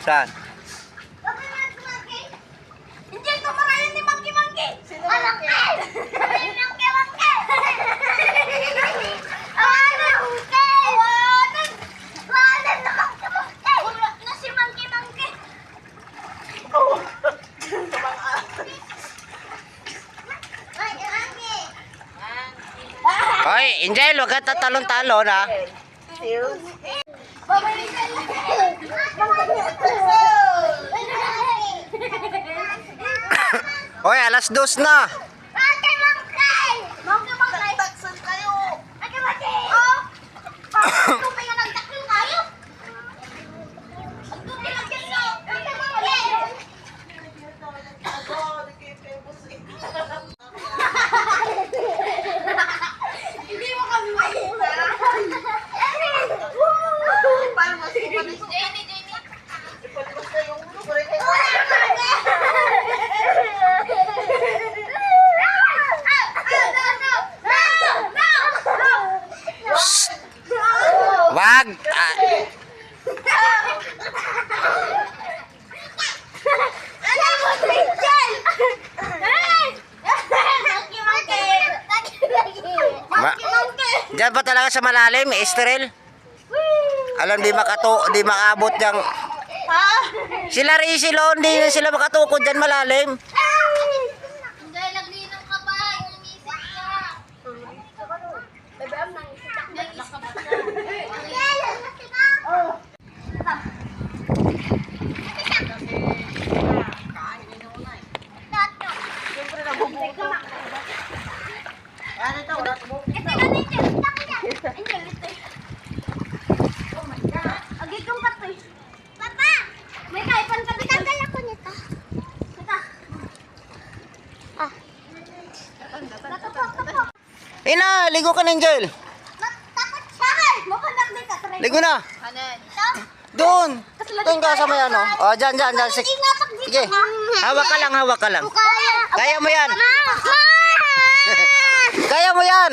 Saan? Hindi ko makain ni Monkey Monkey. Sino Monkey? Monkey Monkey. Awanan na Monkey Monkey. Wala na si Monkey Monkey. Ay, Monkey. Hoy, Angel, huwag ka tatalon-talon ha. Babalik ka lang. Hoy, alas 2 na. Monkey Monkey. Monkey Monkey. Taksan kayo. Monkey Monkey. Oh. Bakit may nagtakil kayo? Ang dumi lang yan, no? Monkey Monkey. Hindi mo kami makita. Paano masipanis? Jamie. Ipalibas na yung ulo. Wag. Diyan ba talaga sa malalim, Estrel? Alam, di makaabot yang. Sila Rizilo, hindi na sila makatukod dyan malalim. Hindi, naglinang ka ba? Yung isip ka. Bebeam nang isip ka. Nang isip ka. Siyempre nabubuto. Ano ito? Ito na dito. Oh my God. Agi kong katoy. Papa! May kaipan ka dito. Tanggal ako nito. Ito. Ah. Tapos. Ina, ligo ka na, Angel. Takot siya. Mapanak din ka. Ligo na. Kanan. Doon. Doon ka sa may ano. O, dyan. Sige. Hawak ka lang. Kaya mo yan. Kaya mo yan.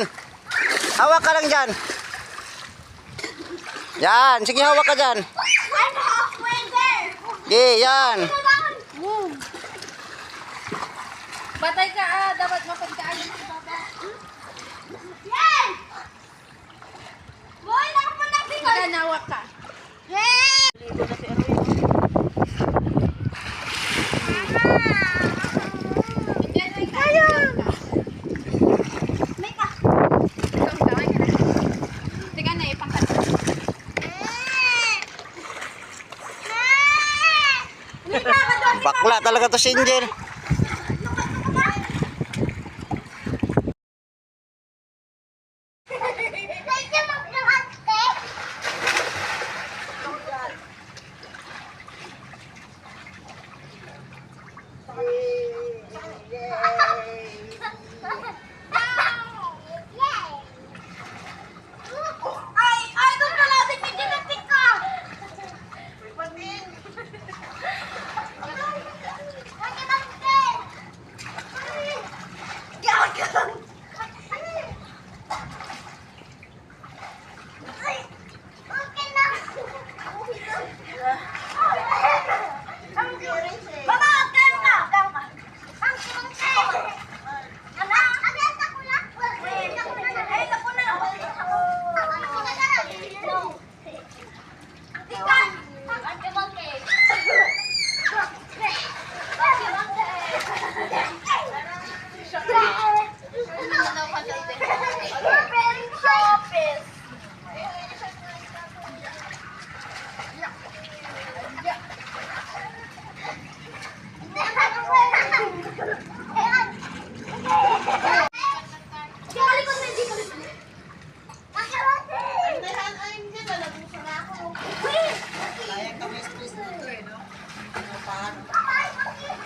Hawak ka lang dyan. Yan. Sige, hawak ka dyan. I'm halfway there. Sige, yan. Batay ka dapat mapagkaayon sa baba. Yan! Wala ko pa natin. Maganawak ka. Yan! Bakla talaga to si Angel.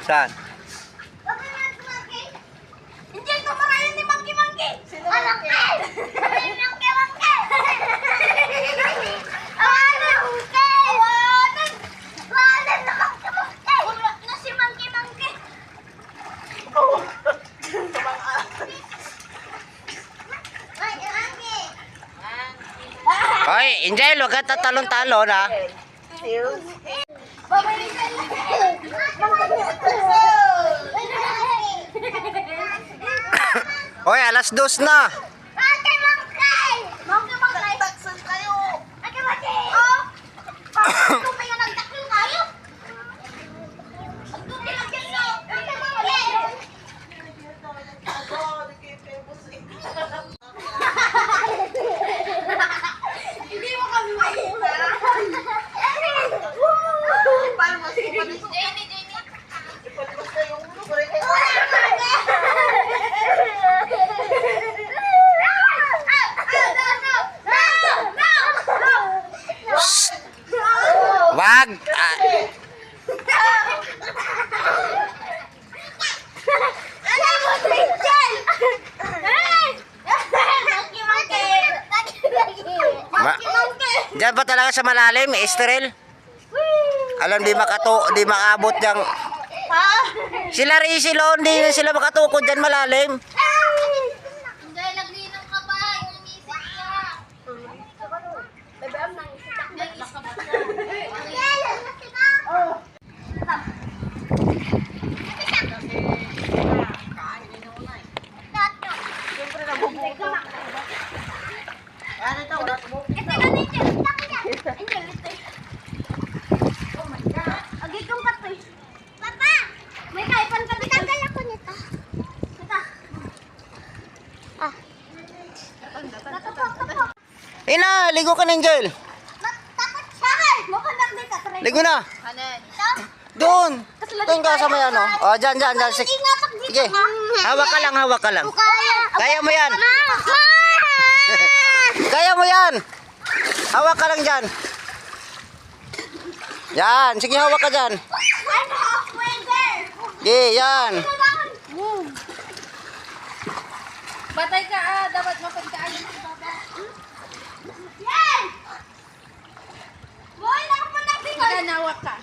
Saan? Hindi ko makain ni Monkey Monkey. Sino Monkey? Monkey Monkey. Awanan na Monkey Monkey. Wala na si Monkey Monkey. Ay, Monkey. Hoy, Angel, huwag ka tatalon-talon ha. Hoy, alas 2 na. Taksan kayo. Oh. Bakit may nagdakil kayo? Ang dumi lang yan, no? Hindi mo kami makita. Paano mas ipanis? Jamie. Ipanis na yung ulo. Pare kayo. Wag. Diyan ba talaga sa malalim, Estrel? Alam, di makaabot yang sila Rizzy Lon, di na sila makatukod dyan malalim. Hindi, naglinang ka ba? Yung isip ka. Siyempre nabubuto. Ano ito? Wala mo. Papa! May kaipan ka dito. Tagal ako nito. Ito. Ah. Tapos. Ina, ligo ka na, Angel. Takot siya. Mukhang lang dito. Ligo na. Ito? Doon. Doon ka sa may ano. O, dyan. Sige. Sige. Hawak ka lang. Kaya mo yan. Kaya mo yan. Hawak ka lang dyan. Yan. Sige, hawak ka dyan. I'm halfway there. Sige, yan. Batay ka dapat mapagkaan mo sa baba. Yan! Boy, nakapunang tingol. Maganawak ka.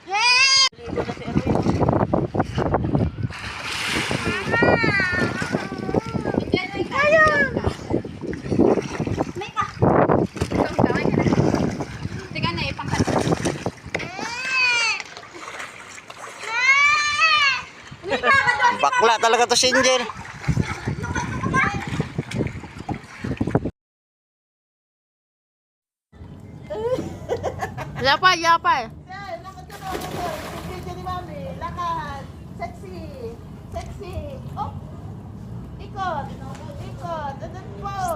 Yan! Ligo na si Erwin. May ka. Tiga na ipangkat. Bakla talaga to si Angel. Yapay. Yan, lakad ka na. Video ni Mami. Lakad. Sexy. Oh. Ikot. Ikot. Dadan po.